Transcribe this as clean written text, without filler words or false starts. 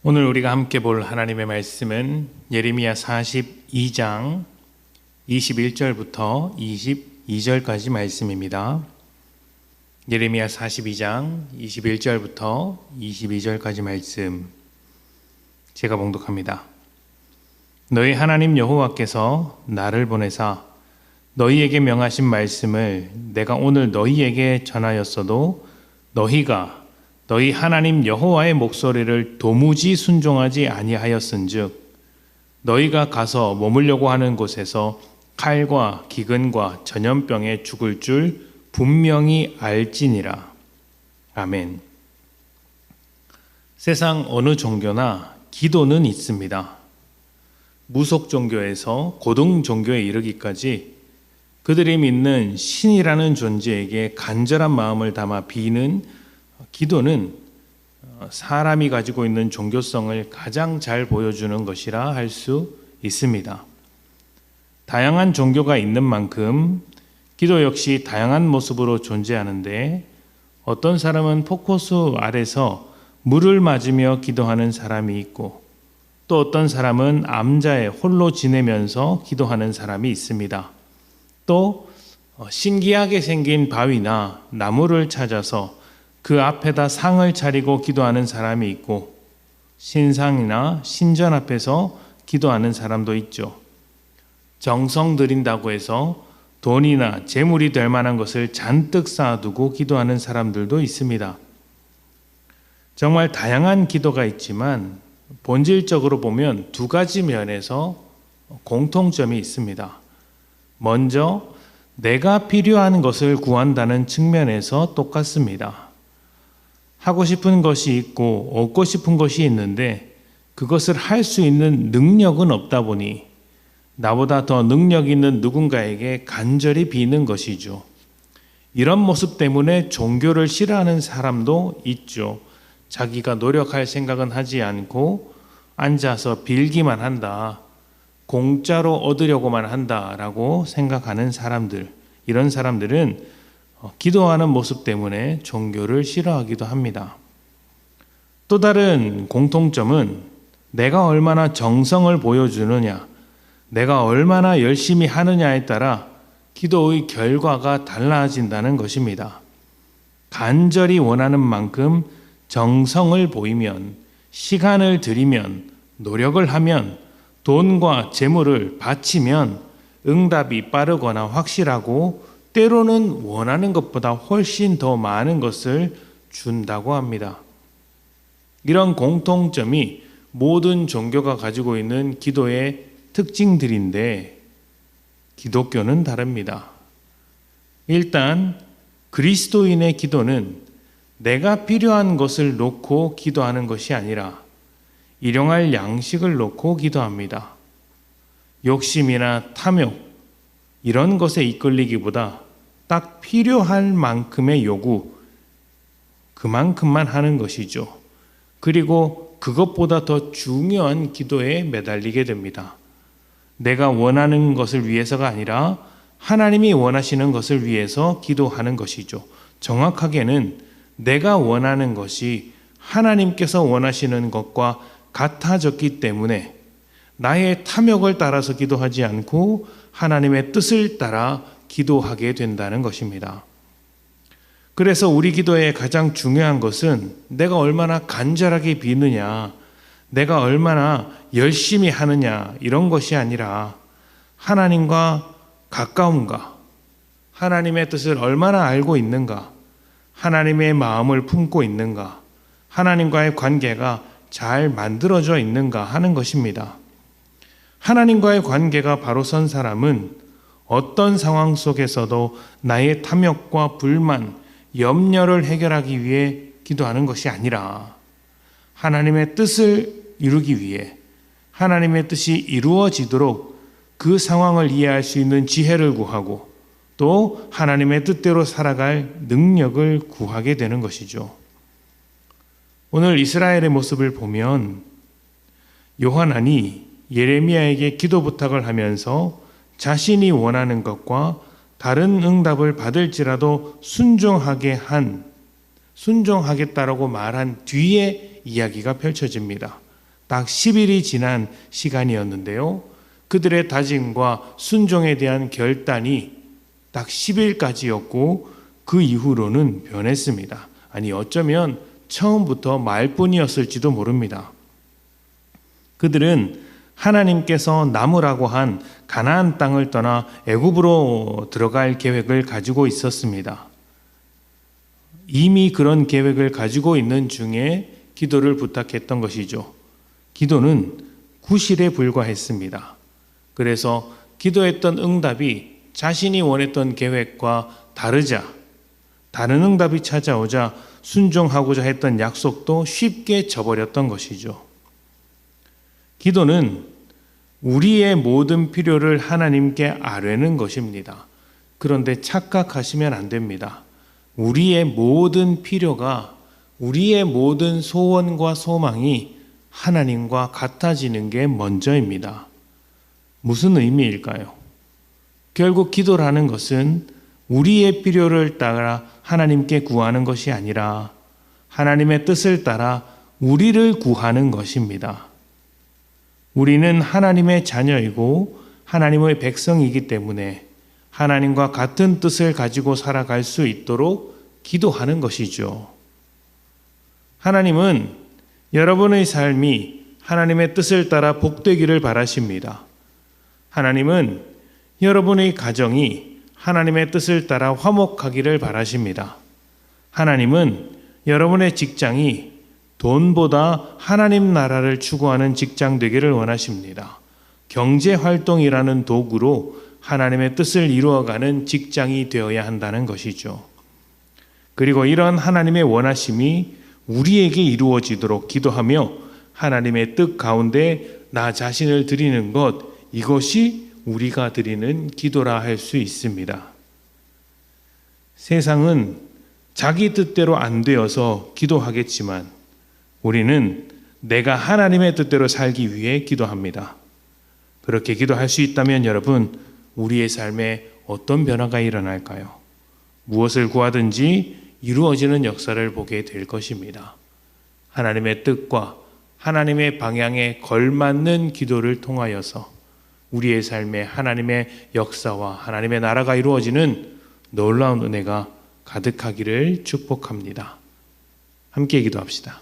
오늘 우리가 함께 볼 하나님의 말씀은 예레미야 42장 21절부터 22절까지 말씀입니다. 예레미야 42장 21절부터 22절까지 말씀 제가 봉독합니다. 너희 하나님 여호와께서 나를 보내사 너희에게 명하신 말씀을 내가 오늘 너희에게 전하였어도 너희가 너희 하나님 여호와의 목소리를 도무지 순종하지 아니하였은즉 너희가 가서 머물려고 하는 곳에서 칼과 기근과 전염병에 죽을 줄 분명히 알지니라. 아멘. 세상 어느 종교나 기도는 있습니다. 무속 종교에서 고등 종교에 이르기까지 그들이 믿는 신이라는 존재에게 간절한 마음을 담아 비는 기도는 사람이 가지고 있는 종교성을 가장 잘 보여주는 것이라 할 수 있습니다. 다양한 종교가 있는 만큼 기도 역시 다양한 모습으로 존재하는데 어떤 사람은 폭포수 아래서 물을 맞으며 기도하는 사람이 있고 또 어떤 사람은 암자에 홀로 지내면서 기도하는 사람이 있습니다. 또 신기하게 생긴 바위나 나무를 찾아서 그 앞에다 상을 차리고 기도하는 사람이 있고 신상이나 신전 앞에서 기도하는 사람도 있죠. 정성 들인다고 해서 돈이나 재물이 될 만한 것을 잔뜩 쌓아두고 기도하는 사람들도 있습니다. 정말 다양한 기도가 있지만 본질적으로 보면 두 가지 면에서 공통점이 있습니다. 먼저 내가 필요한 것을 구한다는 측면에서 똑같습니다. 하고 싶은 것이 있고 얻고 싶은 것이 있는데 그것을 할 수 있는 능력은 없다 보니 나보다 더 능력 있는 누군가에게 간절히 비는 것이죠. 이런 모습 때문에 종교를 싫어하는 사람도 있죠. 자기가 노력할 생각은 하지 않고 앉아서 빌기만 한다. 공짜로 얻으려고만 한다라고 생각하는 사람들. 이런 사람들은 기도하는 모습 때문에 종교를 싫어하기도 합니다. 또 다른 공통점은 내가 얼마나 정성을 보여주느냐, 내가 얼마나 열심히 하느냐에 따라 기도의 결과가 달라진다는 것입니다. 간절히 원하는 만큼 정성을 보이면, 시간을 들이면, 노력을 하면, 돈과 재물을 바치면 응답이 빠르거나 확실하고 때로는 원하는 것보다 훨씬 더 많은 것을 준다고 합니다. 이런 공통점이 모든 종교가 가지고 있는 기도의 특징들인데 기독교는 다릅니다. 일단 그리스도인의 기도는 내가 필요한 것을 놓고 기도하는 것이 아니라 일용할 양식을 놓고 기도합니다. 욕심이나 탐욕 이런 것에 이끌리기보다 딱 필요할 만큼의 요구, 그만큼만 하는 것이죠. 그리고 그것보다 더 중요한 기도에 매달리게 됩니다. 내가 원하는 것을 위해서가 아니라 하나님이 원하시는 것을 위해서 기도하는 것이죠. 정확하게는 내가 원하는 것이 하나님께서 원하시는 것과 같아졌기 때문에 나의 탐욕을 따라서 기도하지 않고 하나님의 뜻을 따라 기도하게 된다는 것입니다. 그래서 우리 기도의 가장 중요한 것은 내가 얼마나 간절하게 비느냐, 내가 얼마나 열심히 하느냐 이런 것이 아니라 하나님과 가까움과 하나님의 뜻을 얼마나 알고 있는가, 하나님의 마음을 품고 있는가, 하나님과의 관계가 잘 만들어져 있는가 하는 것입니다. 하나님과의 관계가 바로 선 사람은 어떤 상황 속에서도 나의 탐욕과 불만, 염려를 해결하기 위해 기도하는 것이 아니라 하나님의 뜻을 이루기 위해 하나님의 뜻이 이루어지도록 그 상황을 이해할 수 있는 지혜를 구하고 또 하나님의 뜻대로 살아갈 능력을 구하게 되는 것이죠. 오늘 이스라엘의 모습을 보면 요하난이 예레미야에게 기도 부탁을 하면서 자신이 원하는 것과 다른 응답을 받을지라도 순종하겠다라고 말한 뒤에 이야기가 펼쳐집니다. 딱 10일이 지난 시간이었는데요. 그들의 다짐과 순종에 대한 결단이 딱 10일까지였고 그 이후로는 변했습니다. 아니 어쩌면 처음부터 말뿐이었을지도 모릅니다. 그들은 하나님께서 남으라고 한 가나안 땅을 떠나 애굽으로 들어갈 계획을 가지고 있었습니다. 이미 그런 계획을 가지고 있는 중에 기도를 부탁했던 것이죠. 기도는 구실에 불과했습니다. 그래서 기도했던 응답이 자신이 원했던 계획과 다르자 다른 응답이 찾아오자 순종하고자 했던 약속도 쉽게 저버렸던 것이죠. 기도는 우리의 모든 필요를 하나님께 아뢰는 것입니다. 그런데 착각하시면 안 됩니다. 우리의 모든 필요가 우리의 모든 소원과 소망이 하나님과 같아지는 게 먼저입니다. 무슨 의미일까요? 결국 기도라는 것은 우리의 필요를 따라 하나님께 구하는 것이 아니라 하나님의 뜻을 따라 우리를 구하는 것입니다. 우리는 하나님의 자녀이고 하나님의 백성이기 때문에 하나님과 같은 뜻을 가지고 살아갈 수 있도록 기도하는 것이죠. 하나님은 여러분의 삶이 하나님의 뜻을 따라 복되기를 바라십니다. 하나님은 여러분의 가정이 하나님의 뜻을 따라 화목하기를 바라십니다. 하나님은 여러분의 직장이 돈보다 하나님 나라를 추구하는 직장 되기를 원하십니다. 경제활동이라는 도구로 하나님의 뜻을 이루어가는 직장이 되어야 한다는 것이죠. 그리고 이런 하나님의 원하심이 우리에게 이루어지도록 기도하며 하나님의 뜻 가운데 나 자신을 드리는 것, 이것이 우리가 드리는 기도라 할 수 있습니다. 세상은 자기 뜻대로 안 되어서 기도하겠지만 우리는 내가 하나님의 뜻대로 살기 위해 기도합니다. 그렇게 기도할 수 있다면 여러분, 우리의 삶에 어떤 변화가 일어날까요? 무엇을 구하든지 이루어지는 역사를 보게 될 것입니다. 하나님의 뜻과 하나님의 방향에 걸맞는 기도를 통하여서 우리의 삶에 하나님의 역사와 하나님의 나라가 이루어지는 놀라운 은혜가 가득하기를 축복합니다. 함께 기도합시다.